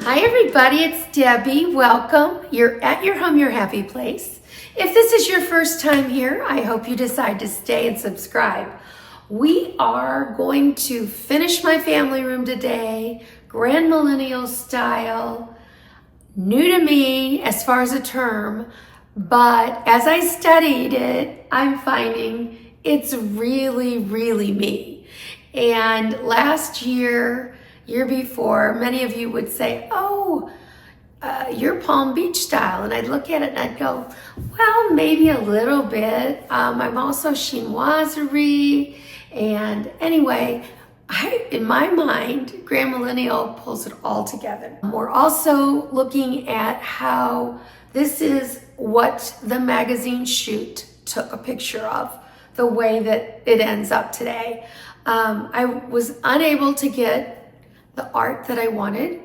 Hi everybody, it's Debbie. Welcome. You're at your home, your happy place. If this is your first time here, I hope you decide to stay and subscribe. We are going to finish my family room today, Grandmillennial style, new to me as far as a term, but as I studied it, I'm finding it's really, really me. And last year before, many of you would say, oh, you're Palm Beach style. And I'd look at it and I'd go, well, maybe a little bit. I'm also chinoiserie. And anyway, in my mind, Grandmillennial pulls it all together. We're also looking at how this is what the magazine shoot took a picture of, the way that it ends up today. I was unable to get the art that I wanted,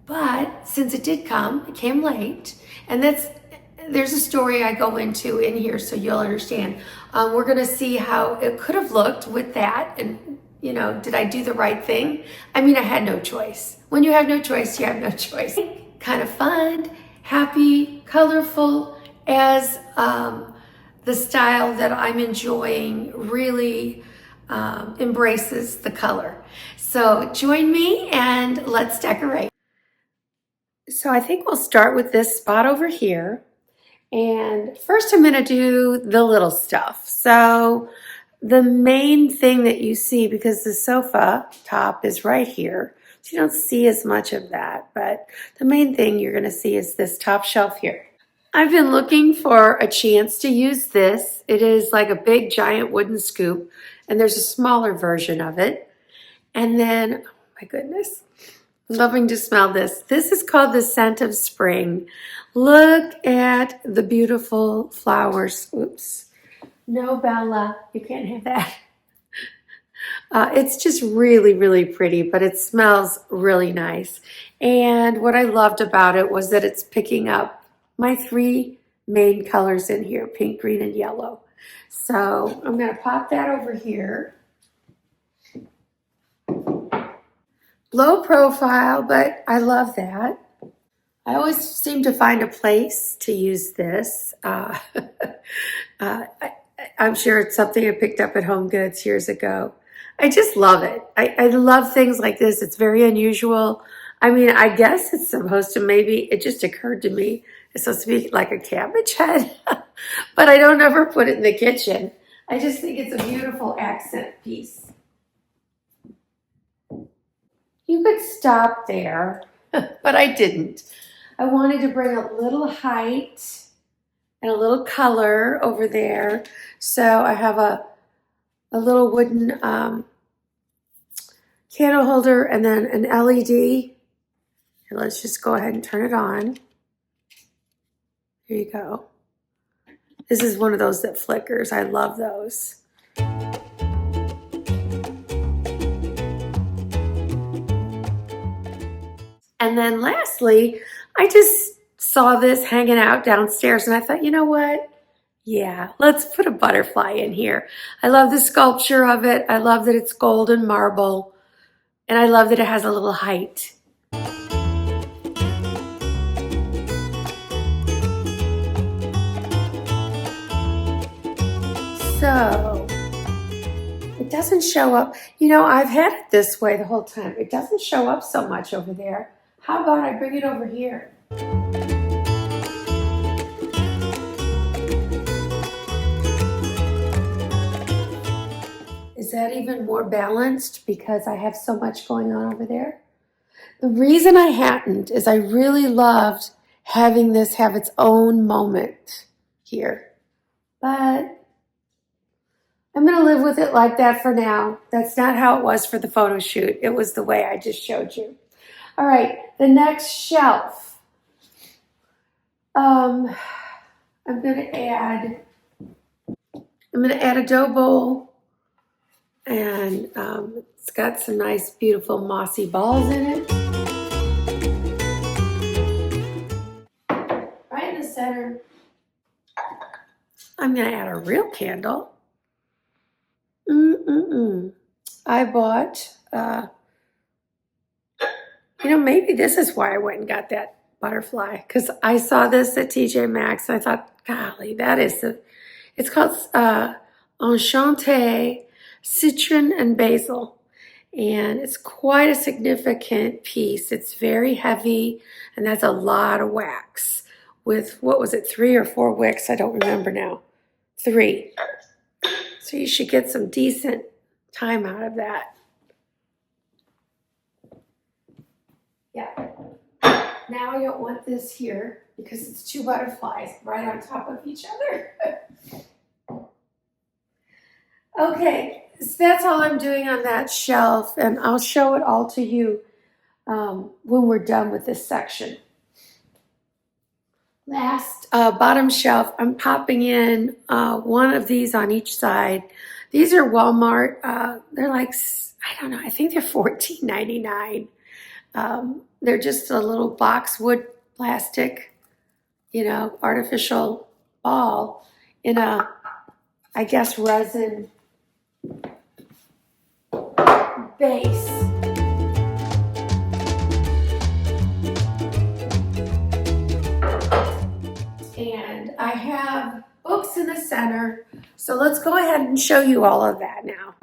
but since it did come, it came late, and there's a story I go into in here so you'll understand. We're gonna see how it could have looked with that, and did I do the right thing? I mean, I had no choice. When you have no choice, you have no choice. Kind of fun, happy, colorful, as the style that I'm enjoying really embraces the color. So join me and let's decorate. So I think we'll start with this spot over here. And first I'm gonna do the little stuff. So the main thing that you see, because the sofa top is right here, so you don't see as much of that, but the main thing you're gonna see is this top shelf here. I've been looking for a chance to use this. It is like a big giant wooden scoop, and there's a smaller version of it. And then, oh my goodness, loving to smell this. This is called the scent of spring. Look at the beautiful flowers. Oops. No, Bella, you can't have that. It's just really, really pretty, but it smells really nice. And what I loved about it was that it's picking up my three main colors in here, pink, green, and yellow. So I'm going to pop that over here. Low profile, but I love that. I always seem to find a place to use this. I'm sure it's something I picked up at Home Goods years ago. I just love it. I love things like this. It's very unusual. I mean, I guess it's supposed to, maybe it just occurred to me, it's supposed to be like a cabbage head, but I don't ever put it in the kitchen. I just think it's a beautiful accent piece. You could stop there, but I didn't. I wanted to bring a little height and a little color over there. So I have a little wooden candle holder and then an LED. Here, let's just go ahead and turn it on. Here you go. This is one of those that flickers. I love those. And then lastly, I just saw this hanging out downstairs and I thought, you know what? Yeah, let's put a butterfly in here. I love the sculpture of it. I love that it's gold and marble. And I love that it has a little height. So it doesn't show up. I've had it this way the whole time. It doesn't show up so much over there. How about I bring it over here? Is that even more balanced because I have so much going on over there? The reason I hadn't is I really loved having this have its own moment here. But I'm going to live with it like that for now. That's not how it was for the photo shoot. It was the way I just showed you. All right, the next shelf. I'm going to add a dough bowl, and it's got some nice, beautiful mossy balls in it. Right in the center, I'm going to add a real candle. I bought You know, maybe this is why I went and got that butterfly, because I saw this at TJ Maxx. And I thought, golly, that is it's called Enchanté Citron and Basil. And it's quite a significant piece. It's very heavy and that's a lot of wax with, what was it, 3 or 4 wicks? I don't remember now. 3. So you should get some decent time out of that. Yeah. Now I don't want this here because it's 2 butterflies right on top of each other. Okay, so that's all I'm doing on that shelf, and I'll show it all to you when we're done with this section. Last bottom shelf, I'm popping in one of these on each side. These are Walmart. They're like, I don't know, I think they're $14.99. They're just a little boxwood plastic, you know, artificial ball in a, I guess, resin base. And I have books in the center. So let's go ahead and show you all of that now.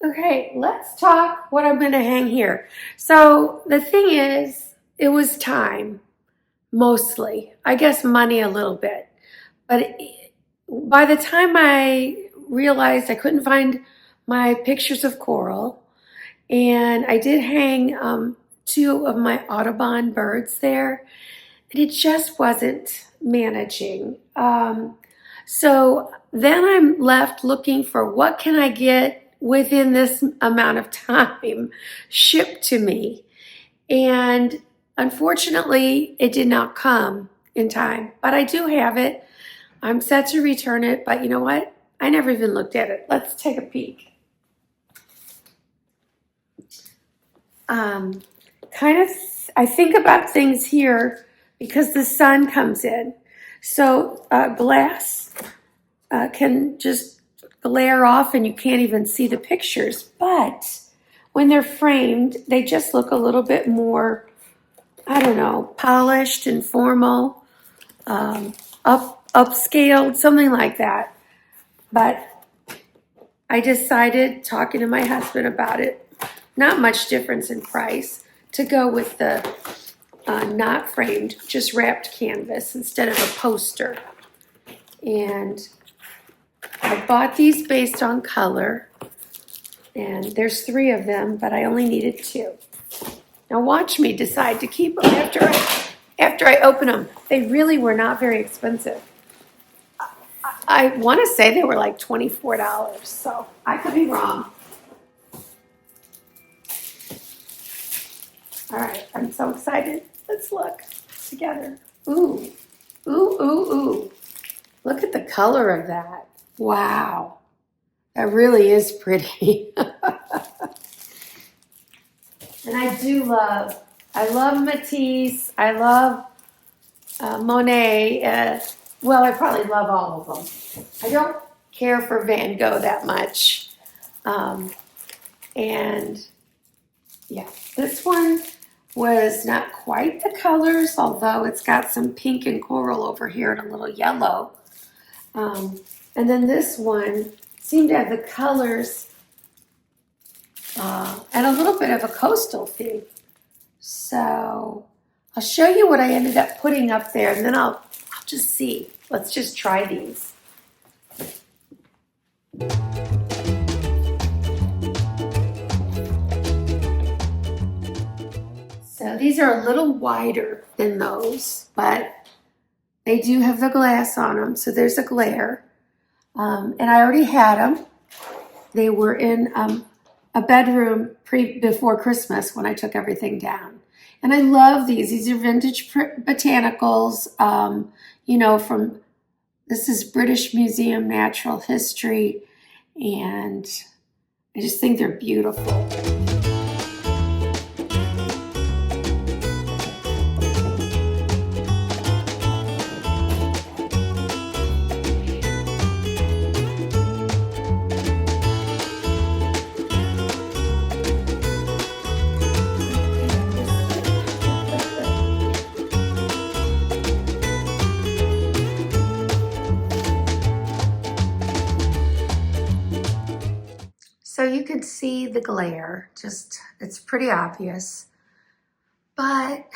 Okay, let's talk what I'm going to hang here. So the thing is, it was time, mostly. I guess money a little bit. But by the time I realized I couldn't find my pictures of coral, and I did hang 2 of my Audubon birds there, and it just wasn't managing. So then I'm left looking for what can I get within this amount of time shipped to me. And unfortunately, it did not come in time, but I do have it. I'm set to return it, but you know what? I never even looked at it. Let's take a peek. I think about things here because the sun comes in. So glass can just glare off and you can't even see the pictures. But when they're framed, they just look a little bit more, I don't know, polished and formal, upscaled, something like that. But I decided, talking to my husband about it, not much difference in price, to go with the not framed, just wrapped canvas instead of a poster. And I bought these based on color, and there's 3 of them, but I only needed 2. Now watch me decide to keep them after I open them. They really were not very expensive. I want to say they were like $24, so I could be wrong. All right, I'm so excited. Let's look together. Ooh, ooh, ooh, ooh. Look at the color of that. Wow, that really is pretty. And I love Matisse. I love Monet. Well, I probably love all of them. I don't care for Van Gogh that much. And yeah, this one was not quite the colors, although it's got some pink and coral over here and a little yellow. And then this one seemed to have the colors and a little bit of a coastal theme. So I'll show you what I ended up putting up there, and then I'll just see. Let's just try these. So these are a little wider than those, but they do have the glass on them, so there's a glare. And I already had them. They were in a bedroom before Christmas when I took everything down. And I love these. These are vintage botanicals, you know, from This is British Museum Natural History, and I just think they're beautiful. So you could see the glare, it's pretty obvious. But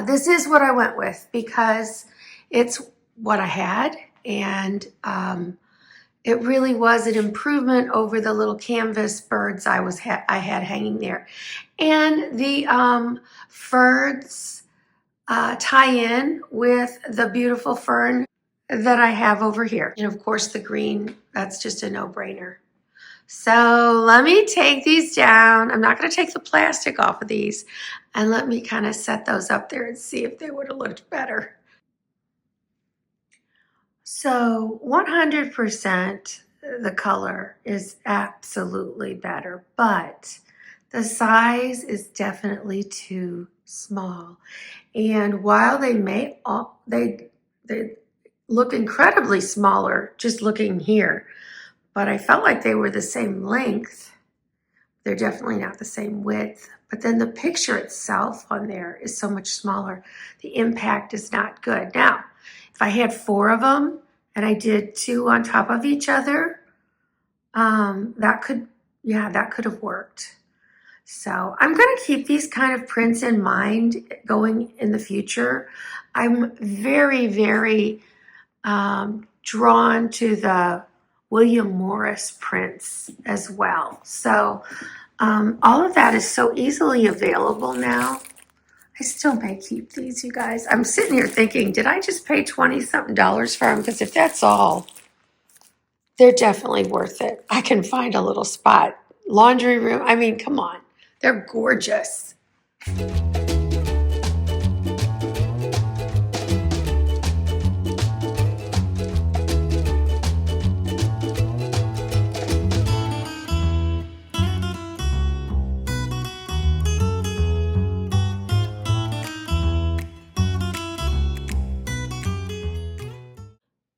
this is what I went with because it's what I had, and it really was an improvement over the little canvas birds I had hanging there. And the ferns tie in with the beautiful fern that I have over here. And of course the green, that's just a no-brainer. So let me take these down. I'm not going to take the plastic off of these, and let me kind of set those up there and see if they would have looked better. So 100% the color is absolutely better, but the size is definitely too small. And while they may they look incredibly smaller just looking here, but I felt like they were the same length. They're definitely not the same width, but then the picture itself on there is so much smaller. The impact is not good. Now, if I had 4 of them and I did 2 on top of each other, that could have worked. So I'm going to keep these kind of prints in mind going in the future. I'm very, very drawn to the William Morris prints as well. So all of that is so easily available now. I still may keep these, you guys. I'm sitting here thinking, did I just pay $20-something for them? Because if that's all, they're definitely worth it. I can find a little spot. Laundry room, I mean, come on. They're gorgeous.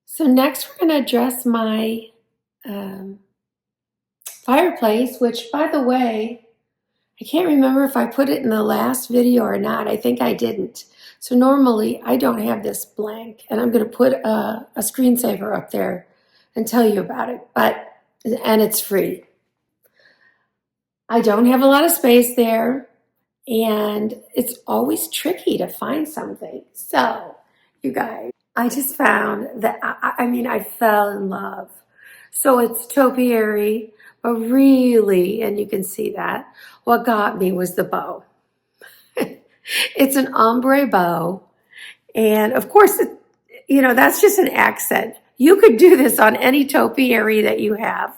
So next we're going to address my fireplace, which, by the way, I can't remember if I put it in the last video or not. I think I didn't. So normally I don't have this blank, and I'm going to put a screensaver up there and tell you about it, and it's free. I don't have a lot of space there, and it's always tricky to find something. So, you guys, I just found that, I fell in love. So it's topiary, but really, and you can see that, what got me was the bow. It's an ombre bow. And of course, that's just an accent. You could do this on any topiary that you have.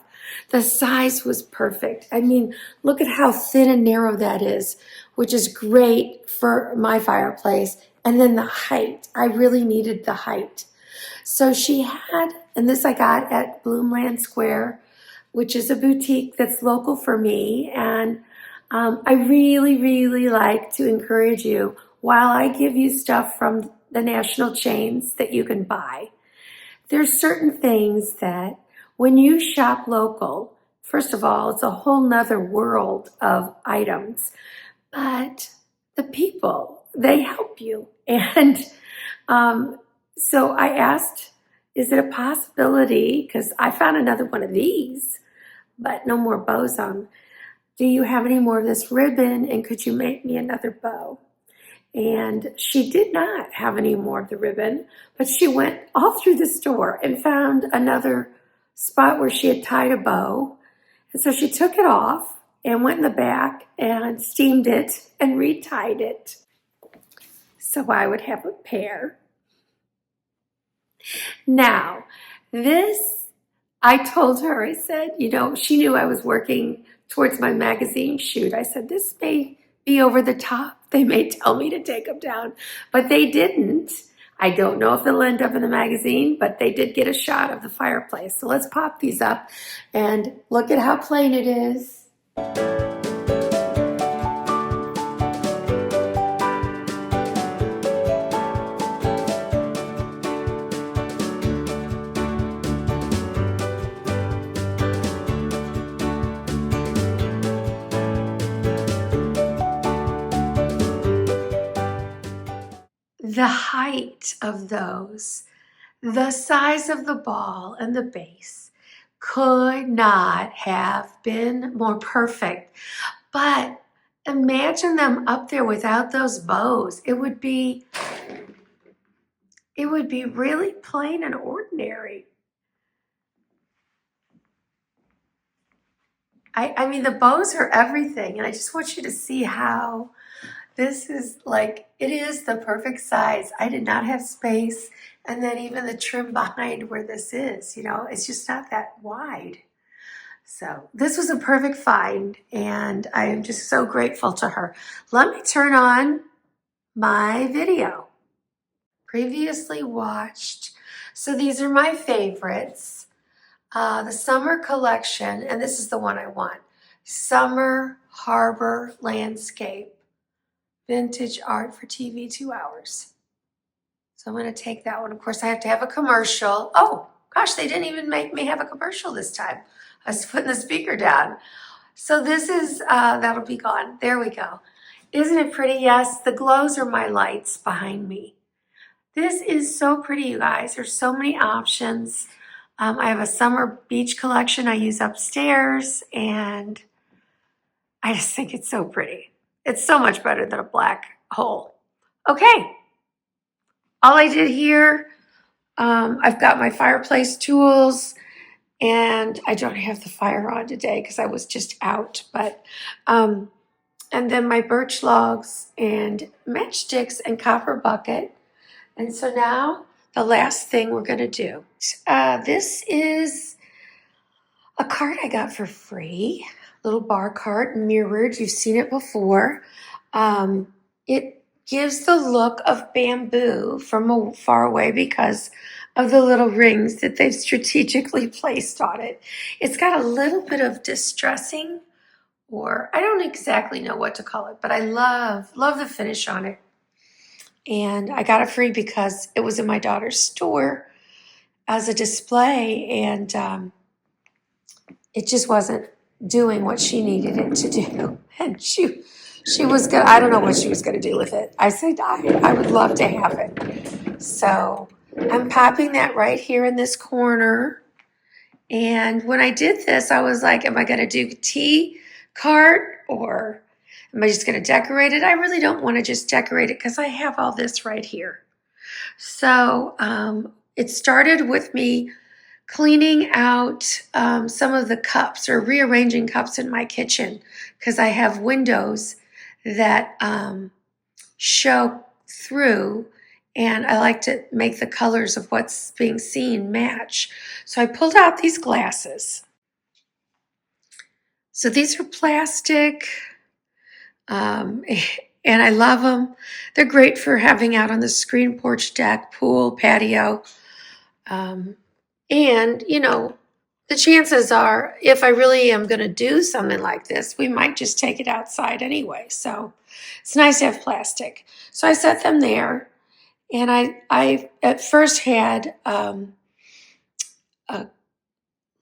The size was perfect. I mean, look at how thin and narrow that is, which is great for my fireplace. And then the height, I really needed the height. So she had, and this I got at Bloomland Square, which is a boutique that's local for me. And I really, really like to encourage you, while I give you stuff from the national chains that you can buy, there's certain things that when you shop local, first of all, it's a whole nother world of items, but the people, they help you. And so I asked, is it a possibility, because I found another one of these, but no more bows on. Do you have any more of this ribbon, and could you make me another bow? And she did not have any more of the ribbon, but she went all through the store and found another spot where she had tied a bow. And so she took it off and went in the back and steamed it and retied it. So I would have a pair. Now, this, I told her, I said, she knew I was working towards my magazine shoot. I said, this may be over the top. They may tell me to take them down, but they didn't. I don't know if it'll end up in the magazine, but they did get a shot of the fireplace. So let's pop these up and look at how plain it is. The height of those, the size of the ball and the base could not have been more perfect. But imagine them up there without those bows. It would be really plain and ordinary. I mean, the bows are everything, and I just want you to see how this is like, it is the perfect size. I did not have space, and then even the trim behind where this is, it's just not that wide. So this was a perfect find, and I am just so grateful to her. Let me turn on my video. Previously watched. So these are my favorites. The summer collection, and this is the one I want. Summer Harbor Landscape. Vintage art for TV, 2 hours. So I'm going to take that one. Of course, I have to have a commercial. Oh, gosh, they didn't even make me have a commercial this time. I was putting the speaker down. So this is, that'll be gone. There we go. Isn't it pretty? Yes, the glows are my lights behind me. This is so pretty, you guys. There's so many options. I have a summer beach collection I use upstairs, and I just think it's so pretty. It's so much better than a black hole. Okay, all I did here, I've got my fireplace tools, and I don't have the fire on today because I was just out, but, and then my birch logs and matchsticks and copper bucket. And so now the last thing we're going to do, this is a cart I got for free, little bar cart, mirrored. You've seen it before. It gives the look of bamboo from far away because of the little rings that they've strategically placed on it. It's got a little bit of distressing, or I don't exactly know what to call it, but I love the finish on it. And I got it free because it was in my daughter's store as a display, and it just wasn't doing what she needed it to do. And she was gonna, I don't know what she was gonna do with it. I said, I would love to have it. So I'm popping that right here in this corner. And when I did this, I was like, am I gonna do tea cart, or am I just gonna decorate it? I really don't wanna just decorate it because I have all this right here. So it started with me cleaning out some of the cups, or rearranging cups in my kitchen, because I have windows that show through, and I like to make the colors of what's being seen match. So I pulled out these glasses. So these are plastic, and I love them. They're great for having out on the screen porch, deck, pool, patio. And, the chances are, if I really am going to do something like this, we might just take it outside anyway. So it's nice to have plastic. So I set them there, and I at first had a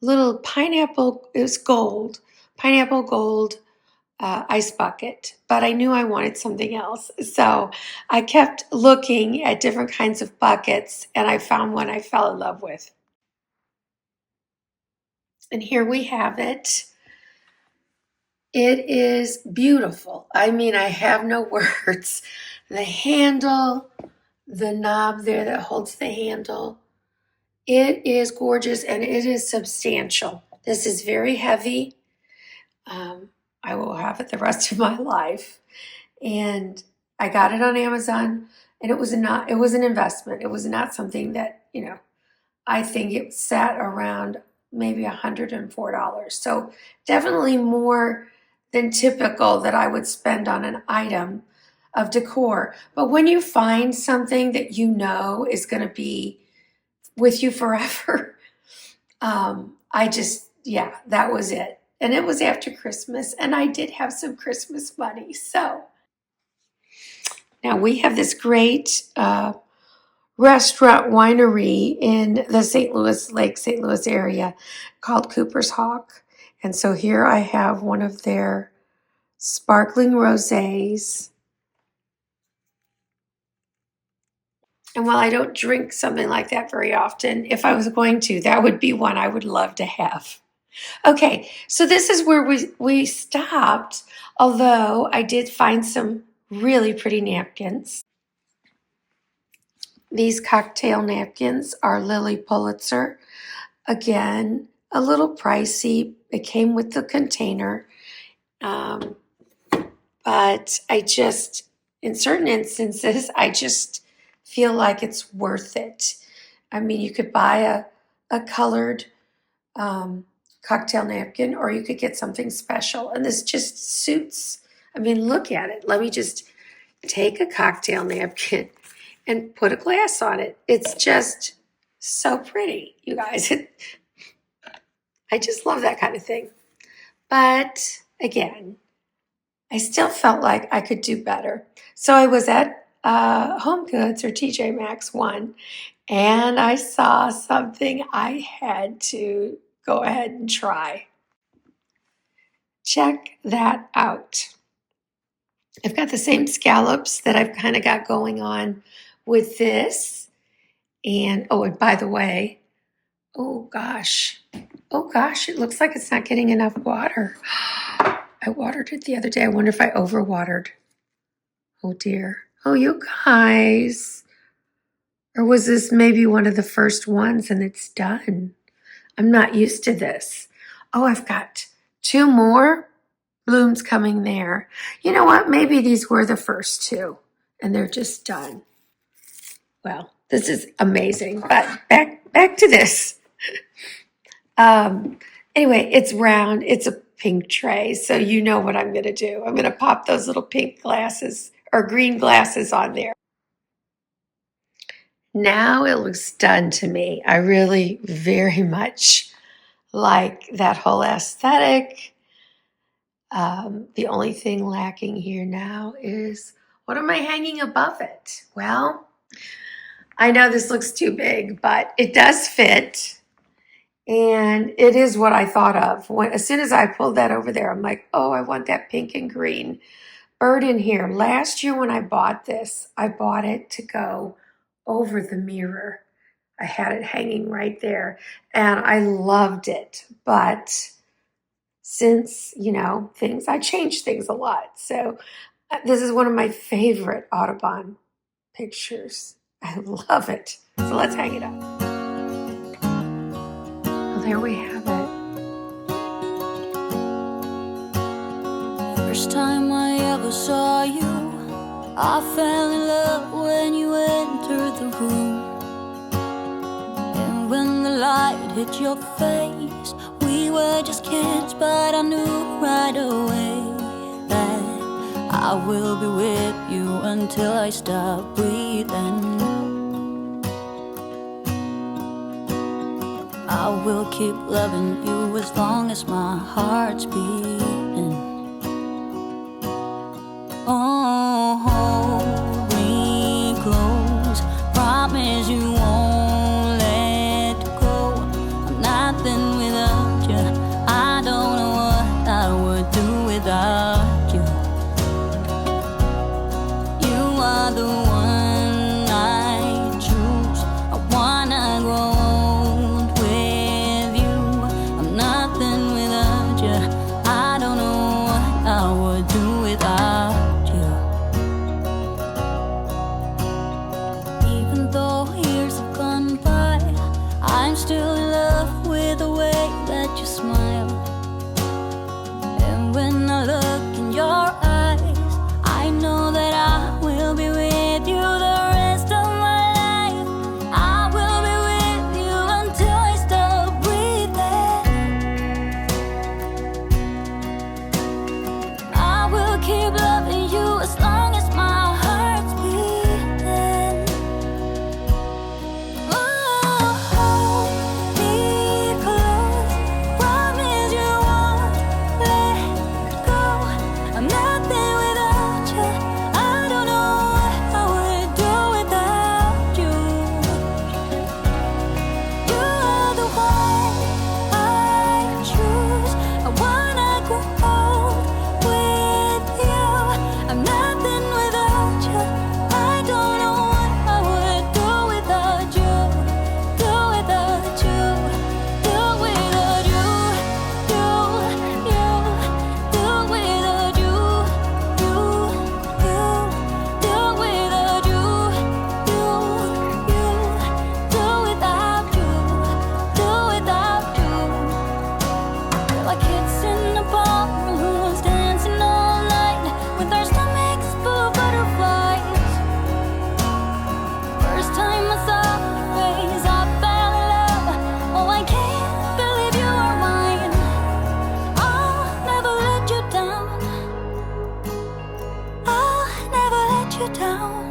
little pineapple, it was gold, pineapple gold ice bucket, but I knew I wanted something else. So I kept looking at different kinds of buckets, and I found one I fell in love with. And here we have it. It is beautiful. I mean, I have no words. The handle, the knob there that holds the handle, it is gorgeous, and it is substantial. This is very heavy. I will have it the rest of my life. And I got it on Amazon, and it was an investment. It was not something that, I think it sat around maybe $104. So definitely more than typical that I would spend on an item, of decor. But when you find something that you know is going to be with you forever, yeah, that was it. And it was after Christmas, and I did have some Christmas money. So now we have this great restaurant winery in the Lake St. Louis area called Cooper's Hawk. And so here I have one of their sparkling rosés. And while I don't drink something like that very often, if I was going to, that would be one I would love to have. Okay, so this is where we stopped, although I did find some really pretty napkins. These cocktail napkins are Lily Pulitzer. Again, a little pricey. It came with the container. But in certain instances, I just feel like it's worth it. I mean, you could buy a colored cocktail napkin, or you could get something special. And this just suits. I mean, look at it. Let me just take a cocktail napkin and put a glass on it. It's just so pretty, you guys. I just love that kind of thing. But again, I still felt like I could do better. So I was at Home Goods or TJ Maxx one, and I saw something I had to go ahead and try. Check that out. I've got the same scallops that I've kind of got going on with this. And by the way, oh gosh, it looks like it's not getting enough water. I watered it the other day. I wonder if I overwatered. Oh dear. Oh, you guys. Or was this maybe one of the first ones and it's done? I'm not used to this. Oh, I've got 2 more blooms coming there. You know what? Maybe these were the first 2 and they're just done. Well, this is amazing. But back to this. Anyway, it's round. It's a pink tray. So you know what I'm going to do. I'm going to pop those little pink glasses or green glasses on there. Now it looks done to me. I really very much like that whole aesthetic. The only thing lacking here now is, what am I hanging above it? Well, I know this looks too big, but it does fit. And it is what I thought of. As soon as I pulled that over there, I'm like, oh, I want that pink and green bird in here. Last year when I bought this, I bought it to go over the mirror. I had it hanging right there, and I loved it. But since, I change things a lot. So this is one of my favorite Audubon pictures. I love it. So let's hang it up. Well, there we have it. First time I ever saw you, I fell in love when you entered the room. And when the light hit your face, we were just kids, but I knew right away that I will be with you until I stop breathing. I will keep loving you as long as my heart's beating. Oh, hold me close, promise you won't let go. I'm nothing without you, I don't know what I would do without you. You are the one I choose, I wanna grow old with you. I'm nothing without you, I don't know what I would do without you. I'm still in love with the way that you smile. And when I look in your eyes, I know that I will be with you down.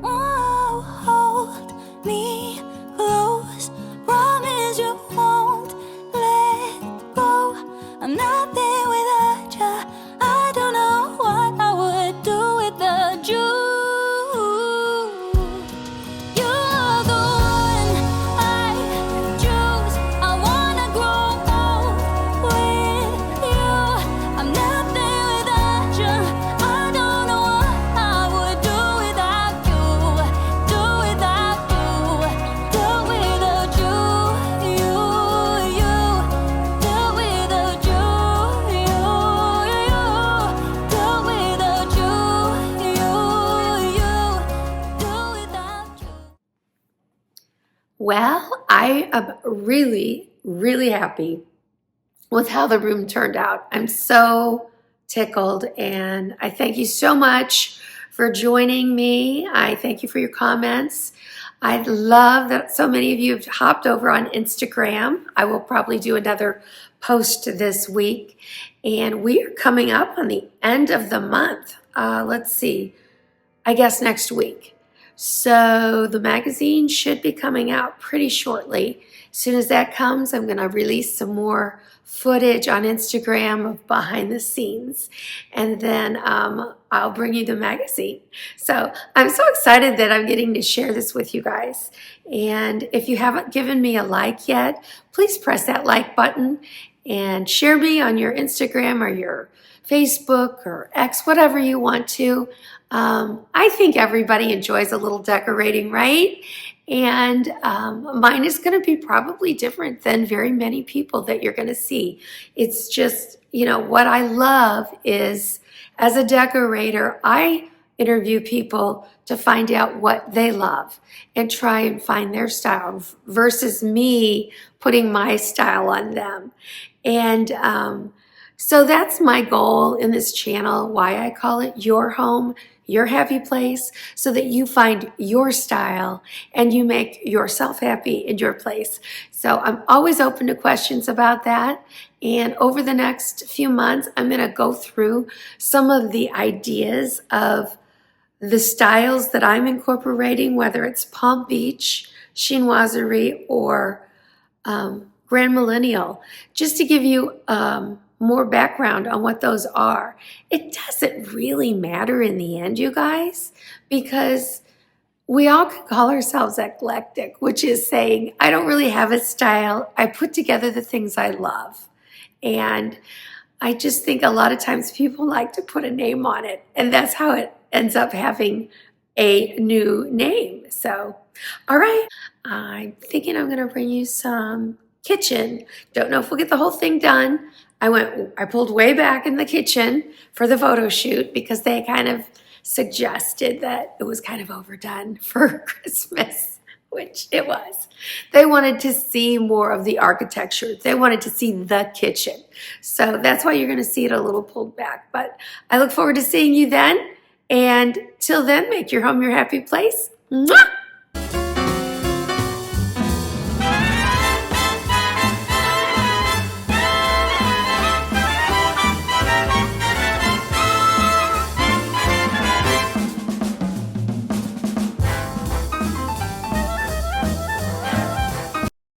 Oh, hold me close. Promise you won't let go. I'm nothing without you. I don't know what I would do without you. You're the one I choose. I wanna grow old with you. I'm nothing without you. I don't know what I would do without you. Do without you. Do without you. You. Do without you. You. Do without you. Do without you. Well, I am really, really happy with how the room turned out. I'm so tickled, and I thank you so much for joining me. I thank you for your comments. I love that so many of you have hopped over on Instagram. I will probably do another post this week, and we are coming up on the end of the month. Let's see, I guess next week. So the magazine should be coming out pretty shortly. As soon as that comes, I'm going to release some more footage on Instagram of behind the scenes, and then I'll bring you the magazine. So I'm so excited that I'm getting to share this with you guys. And if you haven't given me a like yet, please press that like button and share me on your Instagram or your Facebook or X, whatever you want to. I think everybody enjoys a little decorating, right? And mine is going to be probably different than very many people that you're going to see. It's just, what I love is, as a decorator, I interview people to find out what they love and try and find their style versus me putting my style on them. And so that's my goal in this channel, why I call it Your Home, Your Happy Place, so that you find your style and you make yourself happy in your place. So I'm always open to questions about that. And over the next few months, I'm going to go through some of the ideas of the styles that I'm incorporating, whether it's Palm Beach, chinoiserie, or Grandmillennial, just to give you more background on what those are. It doesn't really matter in the end, you guys, because we all can call ourselves eclectic, which is saying, I don't really have a style. I put together the things I love. And I just think a lot of times people like to put a name on it, and that's how it ends up having a new name. So, all right, I'm thinking I'm going to bring you some kitchen. Don't know if we'll get the whole thing done. I pulled way back in the kitchen for the photo shoot because they kind of suggested that it was kind of overdone for Christmas, which it was. They wanted to see more of the architecture. They wanted to see the kitchen. So that's why you're going to see it a little pulled back. But I look forward to seeing you then. And till then, make your home your happy place. Mwah!